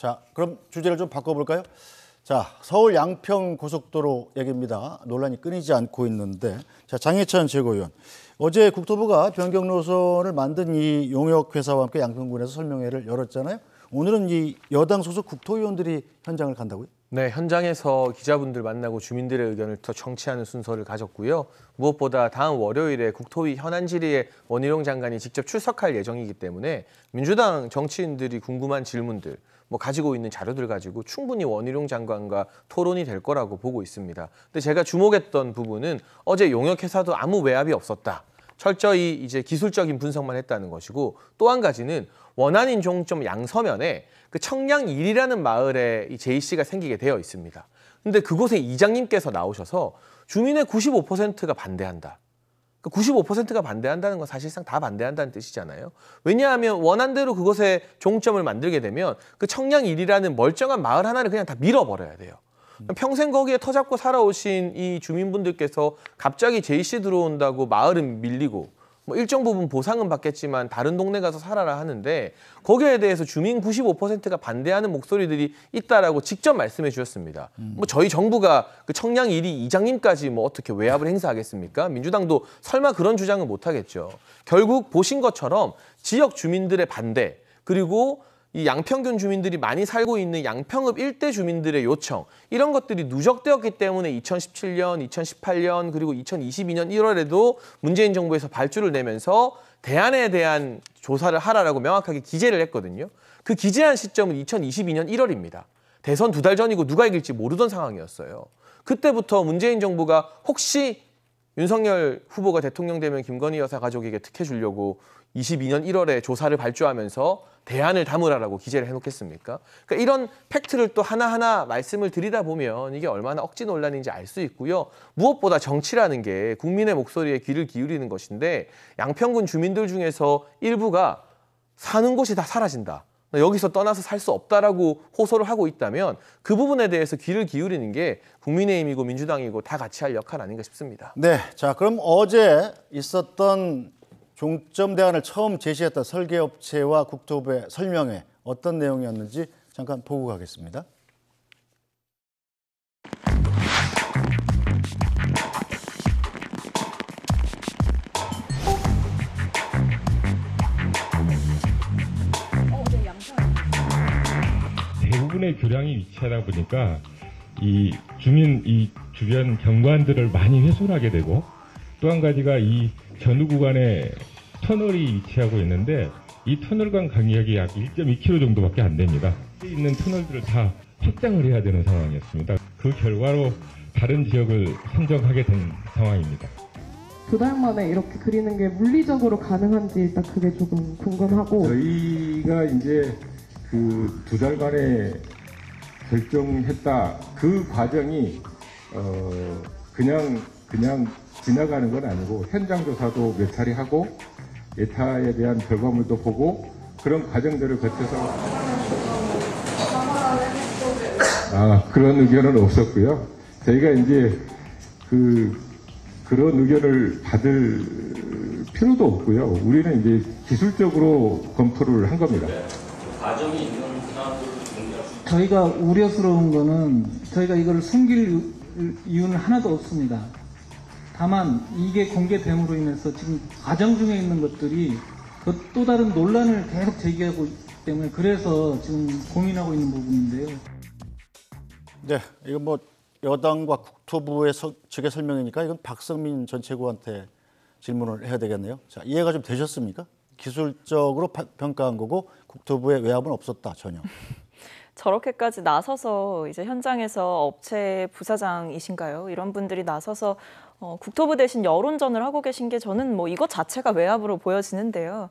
자, 그럼 주제를 좀 바꿔볼까요? 자, 서울 양평 고속도로 얘기입니다. 논란이 끊이지 않고 있는데, 자, 장해찬 최고위원. 어제 국토부가 변경 노선을 만든 이 용역회사와 함께 양평군에서 설명회를 열었잖아요. 오늘은 이 여당 소속 국토위원들이 현장을 간다고요? 네, 현장에서 기자분들 만나고 주민들의 의견을 더 청취하는 순서를 가졌고요. 무엇보다 다음 월요일에 국토위 현안 질의에 원희룡 장관이 직접 출석할 예정이기 때문에 민주당 정치인들이 궁금한 질문들, 가지고 있는 자료들 가지고 충분히 원희룡 장관과 토론이 될 거라고 보고 있습니다. 근데 제가 주목했던 부분은 어제 용역회사도 아무 외압이 없었다. 철저히 이제 기술적인 분석만 했다는 것이고, 또 한 가지는 원안인 종점 양서면에 그 청량 1이라는 마을에 이 JC가 생기게 되어 있습니다. 근데 그곳에 이장님께서 나오셔서 주민의 95%가 반대한다. 95%가 반대한다는 건 사실상 다 반대한다는 뜻이잖아요. 왜냐하면 원안대로 그곳에 종점을 만들게 되면 그 청량 1이라는 멀쩡한 마을 하나를 그냥 다 밀어버려야 돼요. 평생 거기에 터잡고 살아오신 이 주민분들께서 갑자기 JC 들어온다고 마을은 밀리고 일정 부분 보상은 받겠지만 다른 동네 가서 살아라 하는데, 거기에 대해서 주민 95%가 반대하는 목소리들이 있다라고 직접 말씀해 주셨습니다. 저희 정부가 그 청량 1위 이장님까지 어떻게 외압을 행사하겠습니까? 민주당도 설마 그런 주장은 못 하겠죠. 결국 보신 것처럼 지역 주민들의 반대, 그리고 이 양평군 주민들이 많이 살고 있는 양평읍 일대 주민들의 요청, 이런 것들이 누적되었기 때문에 2017년, 2018년, 그리고 2022년 1월에도 문재인 정부에서 발주를 내면서 대안에 대한 조사를 하라라고 명확하게 기재를 했거든요. 그 기재한 시점은 2022년 1월입니다. 대선 2달 전이고 누가 이길지 모르던 상황이었어요. 그때부터 문재인 정부가 혹시 윤석열 후보가 대통령 되면 김건희 여사 가족에게 특혜 주려고 22년 1월에 조사를 발주하면서 대안을 담으라라고 기재를 해놓겠습니까? 그러니까 이런 팩트를 또 하나하나 말씀을 드리다 보면 이게 얼마나 억지 논란인지 알 수 있고요. 무엇보다 정치라는 게 국민의 목소리에 귀를 기울이는 것인데, 양평군 주민들 중에서 일부가 사는 곳이 다 사라진다, 여기서 떠나서 살 수 없다라고 호소를 하고 있다면 그 부분에 대해서 귀를 기울이는 게 국민의힘이고 민주당이고 다 같이 할 역할 아닌가 싶습니다. 네, 자, 그럼 어제 있었던 종점 대안을 처음 제시했던 설계업체와 국토부의 설명회, 어떤 내용이었는지 잠깐 보고 가겠습니다. 대부분의 교량이 위치하다 보니까 이 주변 경관들을 많이 훼손하게 되고, 또 한 가지가 이 전후 구간에 터널이 위치하고 있는데 이 터널 간 간격이 약 1.2km 정도밖에 안 됩니다. 있는 터널들을 다 확장을 해야 되는 상황이었습니다. 그 결과로 다른 지역을 선정하게 된 상황입니다. 2달 만에 이렇게 그리는 게 물리적으로 가능한지 일단 그게 조금 궁금하고, 저희가 이제 그 2달 만에 결정했다, 그 과정이 그냥 지나가는 건 아니고 현장 조사도 몇 차례 하고 예타에 대한 결과물도 보고 그런 과정들을 거쳐서 그런 의견은 없었고요. 저희가 이제 그런 의견을 받을 필요도 없고요. 우리는 이제 기술적으로 검토를 한 겁니다. 저희가 우려스러운 거는 저희가 이걸 숨길 이유는 하나도 없습니다. 다만 이게 공개됨으로 인해서 지금 과정 중에 있는 것들이 또 다른 논란을 계속 제기하고 있기 때문에 그래서 지금 고민하고 있는 부분인데요. 네, 이건 여당과 국토부의 측의 설명이니까 이건 박성민 전 최고한테 질문을 해야 되겠네요. 자, 이해가 좀 되셨습니까? 기술적으로 평가한 거고 국토부의 외압은 없었다, 전혀. 저렇게까지 나서서 이제 현장에서 업체 부사장이신가요? 이런 분들이 나서서 국토부 대신 여론전을 하고 계신 게 저는 이것 자체가 외압으로 보여지는데요.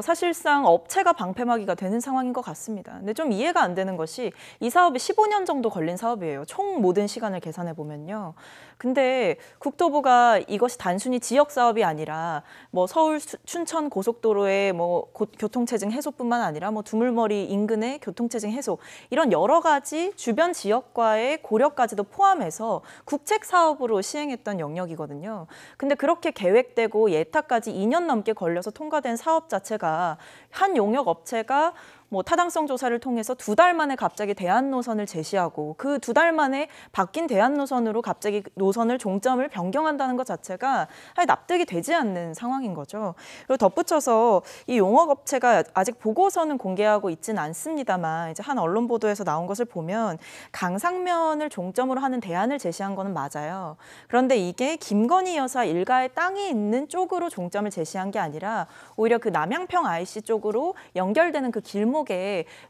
사실상 업체가 방패막이가 되는 상황인 것 같습니다. 근데 좀 이해가 안 되는 것이 이 사업이 15년 정도 걸린 사업이에요. 총 모든 시간을 계산해 보면요. 근데 국토부가 이것이 단순히 지역 사업이 아니라 서울 춘천 고속도로의 교통체증 해소뿐만 아니라 두물머리 인근의 교통체증 해소, 이런 여러 가지 주변 지역과의 고려까지도 포함해서 국책 사업으로 시행했던 영역이거든요. 근데 그렇게 계획되고 예타까지 2년 넘게 걸려서 통과된 사업 자체가 한 용역 업체가 뭐 타당성 조사를 통해서 2달 만에 갑자기 대안 노선을 제시하고 그 2달 만에 바뀐 대안 노선으로 갑자기 노선을 종점을 변경한다는 것 자체가 납득이 되지 않는 상황인 거죠. 그리고 덧붙여서 이 용역업체가 아직 보고서는 공개하고 있지는 않습니다만 이제 한 언론 보도에서 나온 것을 보면 강상면을 종점으로 하는 대안을 제시한 거는 맞아요. 그런데 이게 김건희 여사 일가의 땅이 있는 쪽으로 종점을 제시한 게 아니라 오히려 그 남양평 IC 쪽으로 연결되는 그 길목에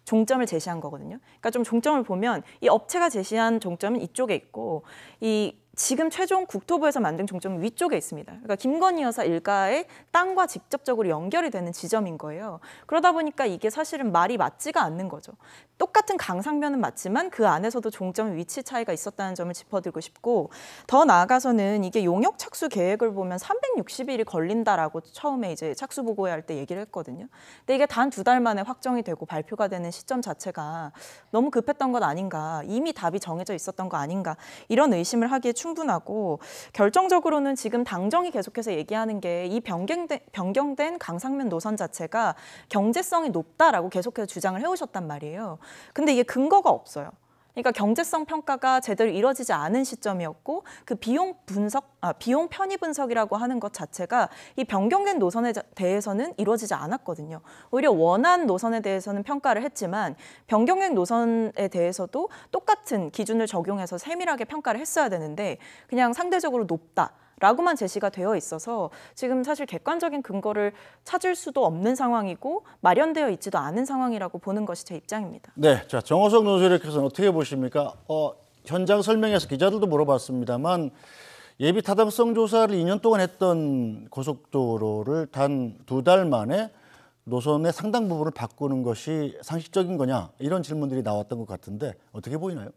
종점을 제시한 거거든요. 그러니까 좀 종점을 보면 이 업체가 제시한 종점은 이쪽에 있고 이 지금 최종 국토부에서 만든 종점은 위쪽에 있습니다. 그러니까 김건희 여사 일가의 땅과 직접적으로 연결이 되는 지점인 거예요. 그러다 보니까 이게 사실은 말이 맞지가 않는 거죠. 똑같은 강상면은 맞지만 그 안에서도 종점 위치 차이가 있었다는 점을 짚어드리고 싶고 더 나아가서는 이게 용역 착수 계획을 보면 360일이 걸린다라고 처음에 이제 착수 보고회 할 때 얘기를 했거든요. 근데 이게 단 2달 만에 확정이 되고 발표가 되는 시점 자체가 너무 급했던 것 아닌가, 이미 답이 정해져 있었던 거 아닌가 이런 의심을 하기에 충분하고 결정적으로는 지금 당정이 계속해서 얘기하는 게 이 변경된 강상면 노선 자체가 경제성이 높다라고 계속해서 주장을 해오셨단 말이에요. 근데 이게 근거가 없어요. 그러니까 경제성 평가가 제대로 이루어지지 않은 시점이었고 그 비용 편의 분석이라고 하는 것 자체가 이 변경된 노선에 대해서는 이루어지지 않았거든요. 오히려 원한 노선에 대해서는 평가를 했지만 변경된 노선에 대해서도 똑같은 기준을 적용해서 세밀하게 평가를 했어야 되는데 그냥 상대적으로 높다라고만 제시가 되어 있어서 지금 사실 객관적인 근거를 찾을 수도 없는 상황이고 마련되어 있지도 않은 상황이라고 보는 것이 제 입장입니다. 네, 자 정호석 논설위원께서는 어떻게 보십니까? 현장 설명에서 기자들도 물어봤습니다만 예비 타당성 조사를 2년 동안 했던 고속도로를 단 2달 만에 노선의 상당 부분을 바꾸는 것이 상식적인 거냐 이런 질문들이 나왔던 것 같은데 어떻게 보이나요?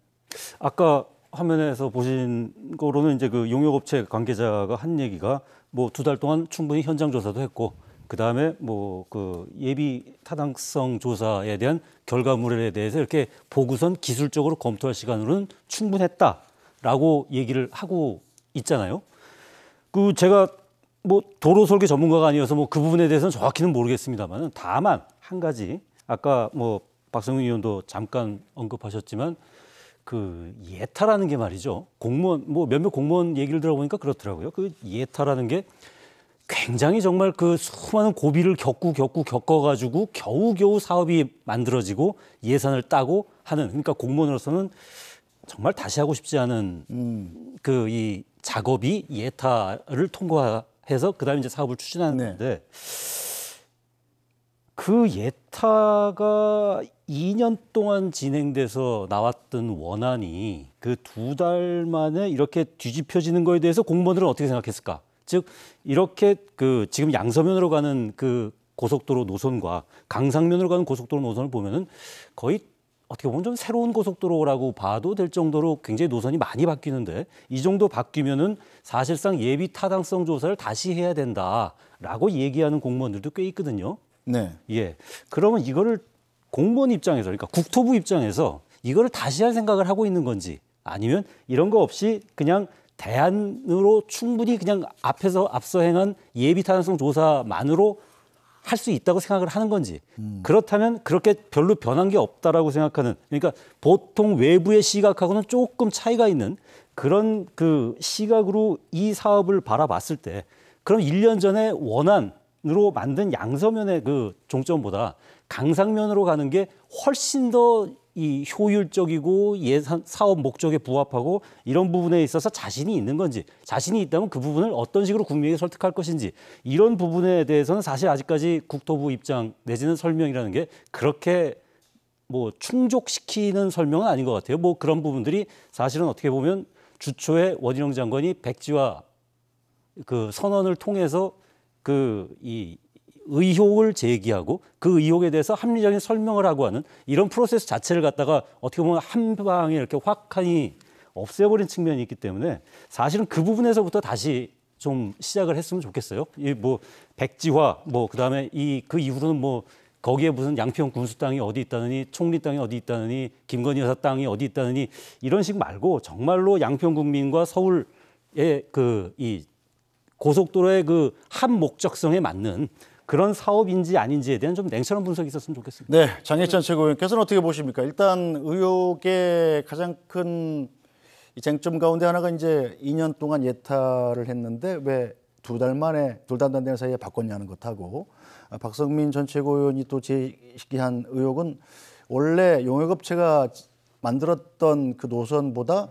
아까 화면에서 보신 거로는 이제 그 용역업체 관계자가 한 얘기가 뭐 2달 동안 충분히 현장 조사도 했고 그 다음에 뭐 그 예비 타당성 조사에 대한 결과물에 대해서 이렇게 보고선 기술적으로 검토할 시간으로는 충분했다라고 얘기를 하고 있잖아요. 그 제가 뭐 도로 설계 전문가가 아니어서 뭐 그 부분에 대해서는 정확히는 모르겠습니다만 다만 한 가지 아까 뭐 박성윤 의원도 잠깐 언급하셨지만 그 예타라는 게 말이죠. 공무원 뭐 몇몇 공무원 얘기를 들어보니까 그렇더라고요. 그 예타라는 게 굉장히 정말 그 수많은 고비를 겪어가지고 겨우겨우 사업이 만들어지고 예산을 따고 하는 그러니까 공무원으로서는 정말 다시 하고 싶지 않은 그 이 작업이 예타를 통과해서 그다음에 이제 사업을 추진하는 건데 그 예타가 2년 동안 진행돼서 나왔던 원안이 그 2달 만에 이렇게 뒤집혀지는 거에 대해서 공무원들은 어떻게 생각했을까? 즉 이렇게 그 지금 양서면으로 가는 그 고속도로 노선과 강상면으로 가는 고속도로 노선을 보면은 거의 어떻게 보면 좀 새로운 고속도로라고 봐도 될 정도로 굉장히 노선이 많이 바뀌는데 이 정도 바뀌면은 사실상 예비 타당성 조사를 다시 해야 된다라고 얘기하는 공무원들도 꽤 있거든요. 네. 예. 그러면 이거를 공무원 입장에서 그러니까 국토부 입장에서 이거를 다시 할 생각을 하고 있는 건지 아니면 이런 거 없이 그냥 대안으로 충분히 그냥 앞서 행한 예비 타당성 조사만으로 할 수 있다고 생각을 하는 건지 그렇다면 그렇게 별로 변한 게 없다라고 생각하는 그러니까 보통 외부의 시각하고는 조금 차이가 있는 그런 그 시각으로 이 사업을 바라봤을 때 그럼 1년 전에 원안으로 만든 양서면의 그 종점보다 강상면으로 가는 게 훨씬 더 이 효율적이고 예산 사업 목적에 부합하고 이런 부분에 있어서 자신이 있는 건지 자신이 있다면 그 부분을 어떤 식으로 국민에게 설득할 것인지 이런 부분에 대해서는 사실 아직까지 국토부 입장 내지는 설명이라는 게 그렇게 뭐 충족시키는 설명은 아닌 것 같아요. 뭐 그런 부분들이 사실은 어떻게 보면 주초에 원희룡 장관이 백지화 그 선언을 통해서 그 이 의혹을 제기하고 그 의혹에 대해서 합리적인 설명을 하고 하는 이런 프로세스 자체를 갖다가 어떻게 보면 한 방에 이렇게 확하니 없애버린 측면이 있기 때문에 사실은 그 부분에서부터 다시 좀 시작을 했으면 좋겠어요. 이 뭐 백지화 뭐 그다음에 그 이후로는 뭐 거기에 무슨 양평 군수 땅이 어디 있다느니 총리 땅이 어디 있다느니 김건희 여사 땅이 어디 있다느니 이런 식 말고 정말로 양평 국민과 서울의 그 이 고속도로의 그 한 목적성에 맞는 그런 사업인지 아닌지에 대한 좀 냉철한 분석이 있었으면 좋겠습니다. 네, 장혜찬 최고위원께서는 어떻게 보십니까? 일단 의혹의 가장 큰 이 쟁점 가운데 하나가 이제 2년 동안 예타를 했는데 왜 2달 만에 2달 안 되는 사이에 바꿨냐는 것하고 박성민 전 최고위원이 또 제기한 의혹은 원래 용역업체가 만들었던 그 노선보다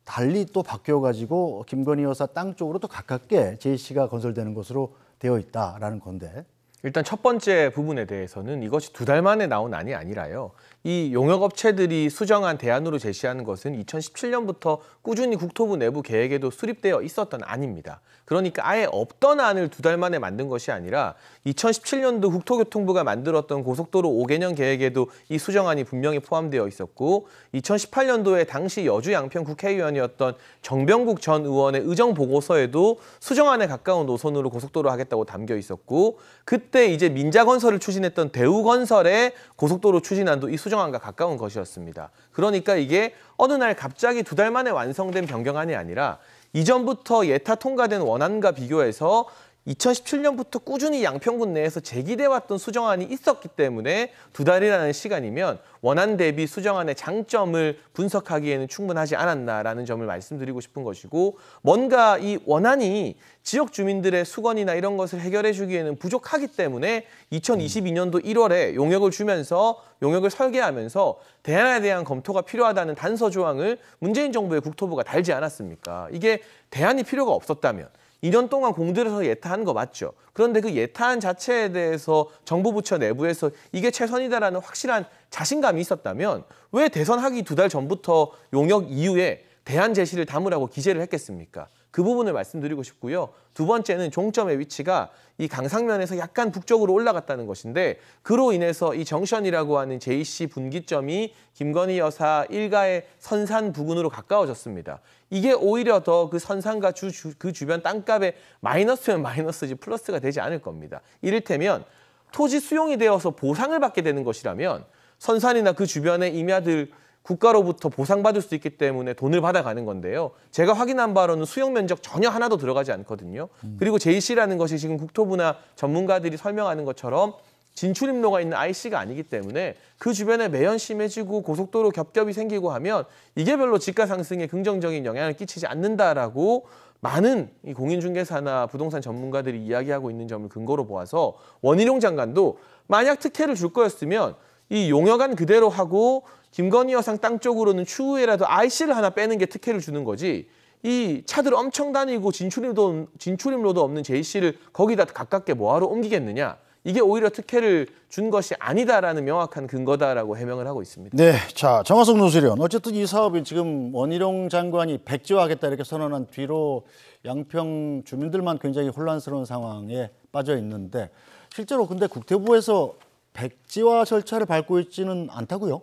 달리 또 바뀌어가지고 김건희 여사 땅 쪽으로 또 가깝게 JC가 건설되는 것으로 되어 있다라는 건데. 일단 첫 번째 부분에 대해서는 이것이 2달 만에 나온 안이 아니라요. 이 용역업체들이 수정한 대안으로 제시하는 것은 2017년부터 꾸준히 국토부 내부 계획에도 수립되어 있었던 안입니다. 그러니까 아예 없던 안을 2달 만에 만든 것이 아니라 2017년도 국토교통부가 만들었던 고속도로 5개년 계획에도 이 수정안이 분명히 포함되어 있었고 2018년도에 당시 여주 양평 국회의원이었던 정병국 전 의원의 의정 보고서에도 수정안에 가까운 노선으로 고속도로 하겠다고 담겨 있었고 그때 이제 민자건설을 추진했던 대우건설의 고속도로 추진안도 이 수정안과 가까운 것이었습니다. 그러니까 이게 어느 날 갑자기 2달 만에 완성된 변경안이 아니라 이전부터 예타 통과된 원안과 비교해서 2017년부터 꾸준히 양평군 내에서 제기돼 왔던 수정안이 있었기 때문에 2달이라는 시간이면 원안 대비 수정안의 장점을 분석하기에는 충분하지 않았나라는 점을 말씀드리고 싶은 것이고 뭔가 이 원안이 지역 주민들의 수건이나 이런 것을 해결해 주기에는 부족하기 때문에 2022년도 1월에 용역을 주면서 용역을 설계하면서 대안에 대한 검토가 필요하다는 단서 조항을 문재인 정부의 국토부가 달지 않았습니까? 이게 대안이 필요가 없었다면 2년 동안 공들여서 예타한 거 맞죠. 그런데 그 예타안 자체에 대해서 정부 부처 내부에서 이게 최선이다라는 확실한 자신감이 있었다면 왜 대선하기 2달 전부터 용역 이후에 대안 제시를 담으라고 기재를 했겠습니까? 그 부분을 말씀드리고 싶고요. 두 번째는 종점의 위치가 이 강상면에서 약간 북쪽으로 올라갔다는 것인데 그로 인해서 이 정션이라고 하는 JC 분기점이 김건희 여사 일가의 선산 부근으로 가까워졌습니다. 이게 오히려 더 그 선산과 그 주변 땅값에 마이너스면 마이너스지 플러스가 되지 않을 겁니다. 이를테면 토지 수용이 되어서 보상을 받게 되는 것이라면 선산이나 그 주변의 임야들 국가로부터 보상받을 수 있기 때문에 돈을 받아가는 건데요. 제가 확인한 바로는 수용 면적 전혀 하나도 들어가지 않거든요. 그리고 JC라는 것이 지금 국토부나 전문가들이 설명하는 것처럼 진출입로가 있는 IC가 아니기 때문에 그 주변에 매연 심해지고 고속도로 겹겹이 생기고 하면 이게 별로 지가 상승에 긍정적인 영향을 끼치지 않는다라고 많은 이 공인중개사나 부동산 전문가들이 이야기하고 있는 점을 근거로 보아서 원희룡 장관도 만약 특혜를 줄 거였으면 이 용역안 그대로 하고 김건희 여사 땅 쪽으로는 추후에라도 IC를 하나 빼는 게 특혜를 주는 거지 이 차들 엄청 다니고 진출입로도 없는 JC를 거기다 가깝게 뭐하러 옮기겠느냐. 이게 오히려 특혜를 준 것이 아니다라는 명확한 근거다라고 해명을 하고 있습니다. 네, 자 정화석 논술위원 어쨌든 이 사업이 지금 원희룡 장관이 백지화하겠다 이렇게 선언한 뒤로 양평 주민들만 굉장히 혼란스러운 상황에 빠져 있는데 실제로 근데 국토부에서 백지화 절차를 밟고 있지는 않다고요?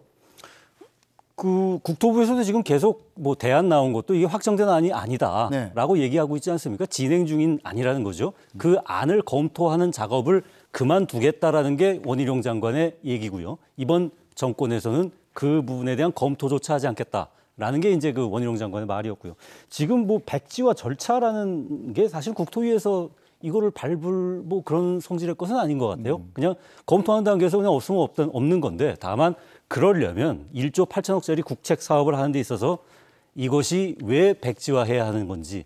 그 국토부에서도 지금 계속 뭐 대안 나온 것도 이게 확정된 안이 아니다라고 얘기하고 있지 않습니까? 진행 중인 안이라는 거죠. 그 안을 검토하는 작업을 그만두겠다라는 게 원희룡 장관의 얘기고요. 이번 정권에서는 그 부분에 대한 검토조차 하지 않겠다라는 게 이제 그 원희룡 장관의 말이었고요. 지금 뭐 백지화 절차라는 게 사실 국토위에서 이거를 밟을 뭐 그런 성질의 것은 아닌 것 같아요. 그냥 검토하는 단계에서 그냥 없으면 없는 건데 다만 그러려면 1조 8천억짜리 국책 사업을 하는 데 있어서 이것이 왜 백지화해야 하는 건지,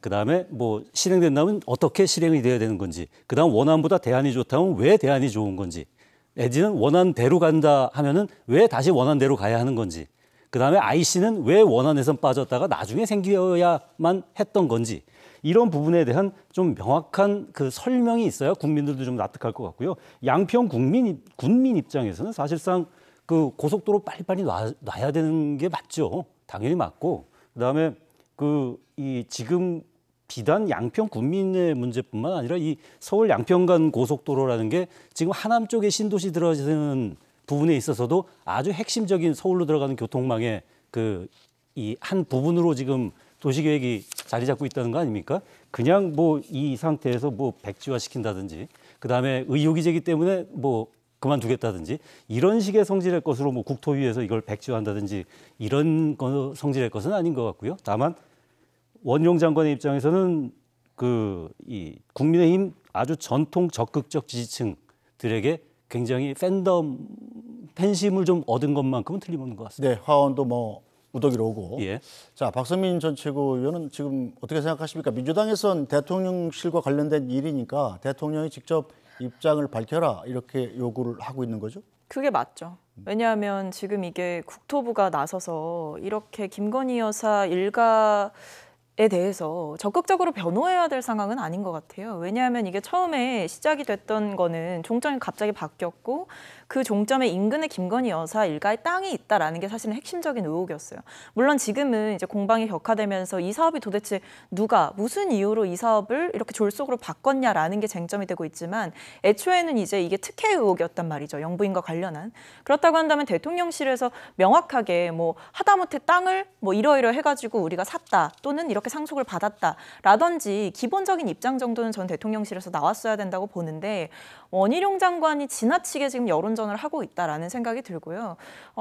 그다음에 뭐 실행된다면 어떻게 실행이 돼야 되는 건지, 그다음 원안보다 대안이 좋다면 왜 대안이 좋은 건지, 내지는 원안대로 간다 하면은 왜 다시 원안대로 가야 하는 건지, 그다음에 IC는 왜 원안에서 빠졌다가 나중에 생겨야만 했던 건지 이런 부분에 대한 좀 명확한 그 설명이 있어야 국민들도 좀 납득할 것 같고요. 양평 군민 입장에서는 사실상 그 고속도로 빨리빨리 놔야 되는 게 맞죠. 당연히 맞고 그다음에 이 지금 비단 양평 군민의 문제뿐만 아니라 이 서울 양평 간 고속도로라는 게 지금 하남 쪽에 신도시 들어가는 부분에 있어서도 아주 핵심적인 서울로 들어가는 교통망의 이 한 부분으로 지금 도시계획이 자리 잡고 있다는 거 아닙니까? 그냥 뭐 이 상태에서 뭐 백지화 시킨다든지 그다음에 의혹이 제기 때문에 뭐 그만두겠다든지 이런 식의 성질의 것으로 뭐 국토위에서 이걸 백지화한다든지 이런 성질의 것은 아닌 것 같고요. 다만 원희룡 장관의 입장에서는 이 국민의힘 아주 전통 적극적 지지층들에게 굉장히 팬심을 좀 얻은 것만큼은 틀림없는 것 같습니다. 네, 화원도 뭐 우더기로 오고. 예. 자, 박성민 전 최고위원은 지금 어떻게 생각하십니까? 민주당에선 대통령실과 관련된 일이니까 대통령이 직접 입장을 밝혀라 이렇게 요구를 하고 있는 거죠? 그게 맞죠. 왜냐하면 지금 이게 국토부가 나서서 이렇게 김건희 여사 일가에 대해서 적극적으로 변호해야 될 상황은 아닌 것 같아요. 왜냐하면 이게 처음에 시작이 됐던 거는 종점이 갑자기 바뀌었고 그 종점의 인근에 김건희 여사 일가의 땅이 있다라는 게 사실은 핵심적인 의혹이었어요. 물론 지금은 이제 공방이 격화되면서 이 사업이 도대체 누가 무슨 이유로 이 사업을 이렇게 졸속으로 바꿨냐라는 게 쟁점이 되고 있지만 애초에는 이제 이게 특혜 의혹이었단 말이죠. 영부인과 관련한. 그렇다고 한다면 대통령실에서 명확하게 뭐 하다못해 땅을 뭐 이러이러 해가지고 우리가 샀다 또는 이렇게 상속을 받았다라든지 기본적인 입장 정도는 전 대통령실에서 나왔어야 된다고 보는데 원희룡 장관이 지나치게 지금 여론전을 하고 있다라는 생각이 들고요.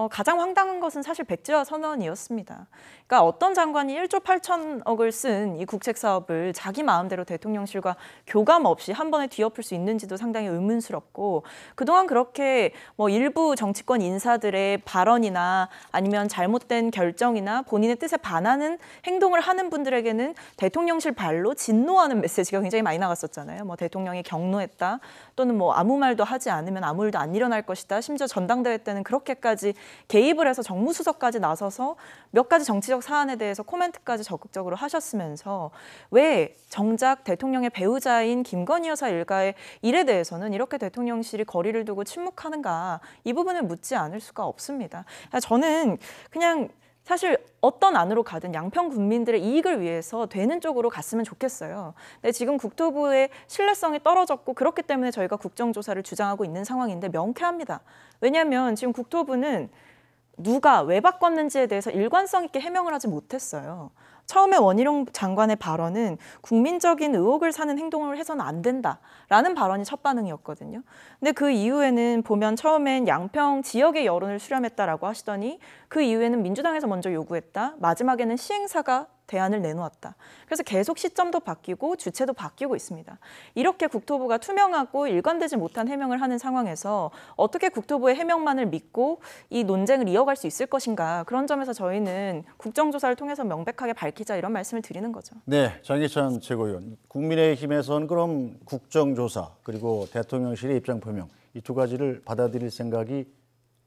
가장 황당한 것은 사실 백지화 선언이었습니다. 그러니까 어떤 장관이 1조 8천억을 쓴 이 국책 사업을 자기 마음대로 대통령실과 교감 없이 한 번에 뒤엎을 수 있는지도 상당히 의문스럽고 그동안 그렇게 뭐 일부 정치권 인사들의 발언이나 아니면 잘못된 결정이나 본인의 뜻에 반하는 행동을 하는 분들에게는 대통령실 발로 진노하는 메시지가 굉장히 많이 나갔었잖아요. 뭐 대통령이 경로했다 또는 뭐 아무 말도 하지 않으면 아무 일도 안 일어날 것이다. 심지어 전당대회 때는 그렇게까지 개입을 해서 정무수석까지 나서서 몇 가지 정치적 사안에 대해서 코멘트까지 적극적으로 하셨으면서 왜 정작 대통령의 배우자인 김건희 여사 일가의 일에 대해서는 이렇게 대통령실이 거리를 두고 침묵하는가 이 부분을 묻지 않을 수가 없습니다. 저는 그냥 사실 어떤 안으로 가든 양평 국민들의 이익을 위해서 되는 쪽으로 갔으면 좋겠어요. 근데 지금 국토부의 신뢰성이 떨어졌고 그렇기 때문에 저희가 국정조사를 주장하고 있는 상황인데 명쾌합니다. 왜냐하면 지금 국토부는 누가 왜 바꿨는지에 대해서 일관성 있게 해명을 하지 못했어요. 처음에 원희룡 장관의 발언은 국민적인 의혹을 사는 행동을 해서는 안 된다라는 발언이 첫 반응이었거든요. 근데 그 이후에는 보면 처음엔 양평 지역의 여론을 수렴했다라고 하시더니 그 이후에는 민주당에서 먼저 요구했다. 마지막에는 시행사가 대안을 내놓았다. 그래서 계속 시점도 바뀌고 주체도 바뀌고 있습니다. 이렇게 국토부가 투명하고 일관되지 못한 해명을 하는 상황에서 어떻게 국토부의 해명만을 믿고 이 논쟁을 이어갈 수 있을 것인가. 그런 점에서 저희는 국정조사를 통해서 명백하게 밝히자 이런 말씀을 드리는 거죠. 네, 장기찬 최고위원. 국민의힘에서는 그럼 국정조사 그리고 대통령실의 입장 표명 이 두 가지를 받아들일 생각이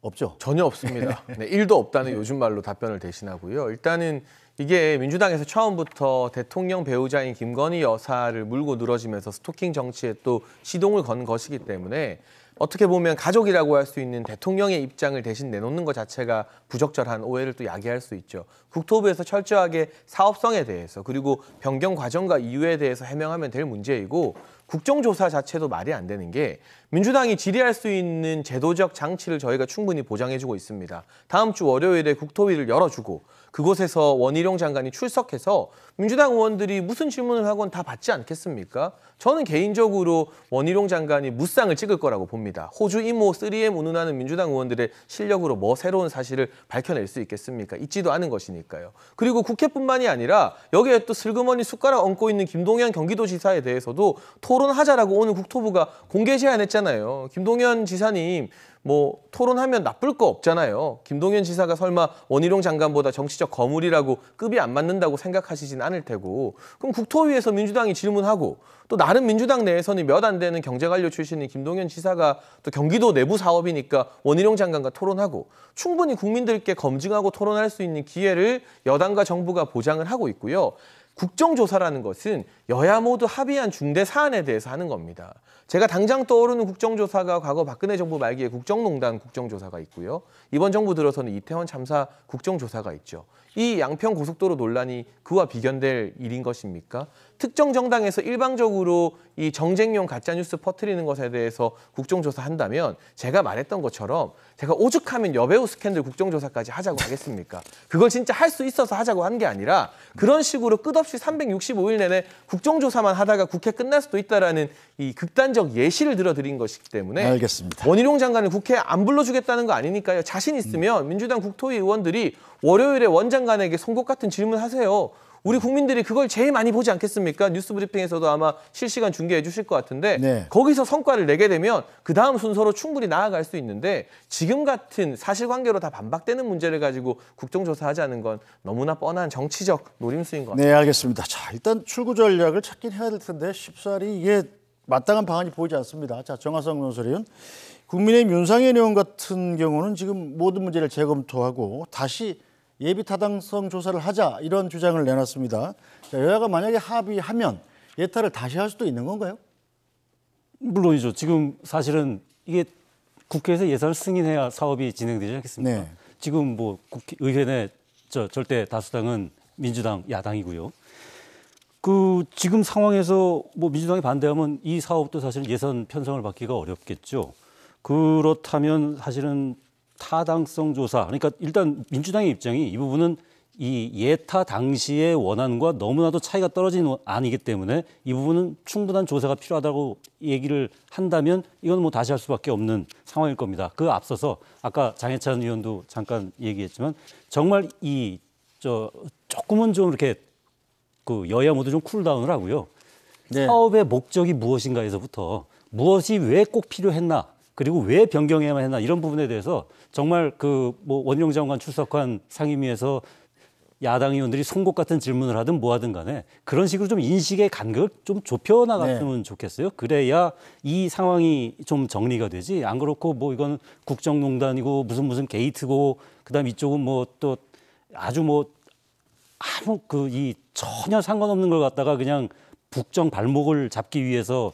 없죠? 전혀 없습니다. 네, 1도 없다는 요즘 말로 답변을 대신하고요. 일단은 이게 민주당에서 처음부터 대통령 배우자인 김건희 여사를 물고 늘어지면서 스토킹 정치에 또 시동을 건 것이기 때문에 어떻게 보면 가족이라고 할 수 있는 대통령의 입장을 대신 내놓는 것 자체가 부적절한 오해를 또 야기할 수 있죠. 국토부에서 철저하게 사업성에 대해서 그리고 변경 과정과 이유에 대해서 해명하면 될 문제이고 국정조사 자체도 말이 안 되는 게 민주당이 질의할 수 있는 제도적 장치를 저희가 충분히 보장해주고 있습니다. 다음 주 월요일에 국토위를 열어주고 그곳에서 원희룡 장관이 출석해서 민주당 의원들이 무슨 질문을 하건 다 받지 않겠습니까? 저는 개인적으로 원희룡 장관이 무쌍을 찍을 거라고 봅니다. 호주 이모 3M 운운하는 민주당 의원들의 실력으로 뭐 새로운 사실을 밝혀낼 수 있겠습니까? 있지도 않은 것이니까요. 그리고 국회뿐만이 아니라 여기에 또 슬그머니 숟가락 얹고 있는 김동연 경기도지사에 대해서도 토론하자라고 오늘 국토부가 공개 제안했잖아요. 김동연 지사님 뭐 토론하면 나쁠 거 없잖아요. 김동연 지사가 설마 원희룡 장관보다 정치적 거물이라고 급이 안 맞는다고 생각하시진 않을 테고 그럼 국토위에서 민주당이 질문하고 또 나름 민주당 내에서는 몇 안 되는 경제관료 출신인 김동연 지사가 또 경기도 내부 사업이니까 원희룡 장관과 토론하고 충분히 국민들께 검증하고 토론할 수 있는 기회를 여당과 정부가 보장을 하고 있고요. 국정조사라는 것은 여야 모두 합의한 중대 사안에 대해서 하는 겁니다. 제가 당장 떠오르는 국정조사가 과거 박근혜 정부 말기에 국정농단 국정조사가 있고요. 이번 정부 들어서는 이태원 참사 국정조사가 있죠. 이 양평 고속도로 논란이 그와 비견될 일인 것입니까? 특정 정당에서 일방적으로 이 정쟁용 가짜뉴스 퍼뜨리는 것에 대해서 국정조사한다면 제가 말했던 것처럼 제가 오죽하면 여배우 스캔들 국정조사까지 하자고 하겠습니까? 그걸 진짜 할 수 있어서 하자고 한 게 아니라 그런 식으로 끝없이 365일 내내 국정조사만 하다가 국회 끝날 수도 있다라는 이 극단적 예시를 들어드린 것이기 때문에 알겠습니다. 원희룡 장관을 국회에 안 불러주겠다는 거 아니니까요. 자신 있으면 민주당 국토위 의원들이 월요일에 원 장관에게 송곳 같은 질문하세요. 우리 국민들이 그걸 제일 많이 보지 않겠습니까? 뉴스 브리핑에서도 아마 실시간 중계해 주실 것 같은데 네. 거기서 성과를 내게 되면 그 다음 순서로 충분히 나아갈 수 있는데 지금 같은 사실관계로 다 반박되는 문제를 가지고 국정조사하자는 건 너무나 뻔한 정치적 노림수인 것 같습니다. 네, 알겠습니다. 자, 일단 출구 전략을 찾긴 해야 될 텐데 쉽사리 이게 마땅한 방안이 보이지 않습니다. 자, 정하성 논설위원, 국민의힘 윤상현 의원 같은 경우는 지금 모든 문제를 재검토하고 다시 예비 타당성 조사를 하자 이런 주장을 내놨습니다. 자, 여야가 만약에 합의하면 예타를 다시 할 수도 있는 건가요? 물론이죠. 지금 사실은 이게 국회에서 예산을 승인해야 사업이 진행되지 않겠습니까? 네. 지금 뭐 의회내 절대 다수당은 민주당 야당이고요. 그 지금 상황에서 뭐 민주당이 반대하면 이 사업도 사실 예산 편성을 받기가 어렵겠죠. 그렇다면 사실은 타당성 조사, 그러니까 일단 민주당의 입장이 이 부분은 이 예타 당시의 원안과 너무나도 차이가 떨어진 안이기 때문에 이 부분은 충분한 조사가 필요하다고 얘기를 한다면 이건 뭐 다시 할 수밖에 없는 상황일 겁니다. 그 앞서서 아까 장해찬 의원도 잠깐 얘기했지만 정말 조금은 좀 이렇게 그 여야 모두 좀 쿨다운을 하고요. 네. 사업의 목적이 무엇인가에서부터 무엇이 왜 꼭 필요했나, 그리고 왜 변경해야만 했나 이런 부분에 대해서 정말 그 뭐 원희룡 장관 출석한 상임위에서 야당 의원들이 송곳 같은 질문을 하든 뭐 하든 간에 그런 식으로 좀 인식의 간격을 좀 좁혀 나갔으면 좋겠어요. 그래야 이 상황이 좀 정리가 되지. 안 그렇고 뭐 이건 국정농단이고 무슨 게이트고 그다음 이쪽은 뭐 또 아주 뭐 아무 이 전혀 상관없는 걸 갖다가 그냥 북정 발목을 잡기 위해서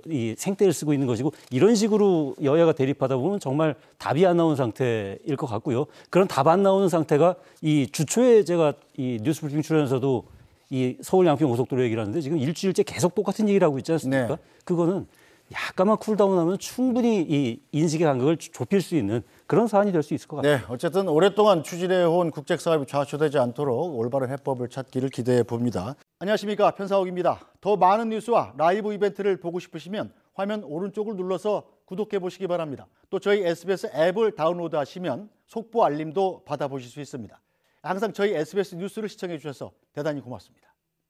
이 생떼를 쓰고 있는 것이고 이런 식으로 여야가 대립하다 보면 정말 답이 안 나오는 상태일 것 같고요. 그런 답 안 나오는 상태가 이 주초에 제가 이 뉴스브리핑 출연해서도 이 서울 양평 고속도로 얘기를 하는데 지금 일주일째 계속 똑같은 얘기를 하고 있지 않습니까? 네. 그거는 약간만 쿨다운하면 충분히 이 인식의 간격을 좁힐 수 있는 그런 사안이 될 수 있을 것 같아요. 네, 어쨌든 오랫동안 추진해온 국책사업이 좌초되지 않도록 올바른 해법을 찾기를 기대해 봅니다. 안녕하십니까, 편사옥입니다. 더 많은 뉴스와 라이브 이벤트를 보고 싶으시면 화면 오른쪽을 눌러서 구독해 보시기 바랍니다. 또 저희 SBS 앱을 다운로드하시면 속보 알림도 받아보실 수 있습니다. 항상 저희 SBS 뉴스를 시청해 주셔서 대단히 고맙습니다.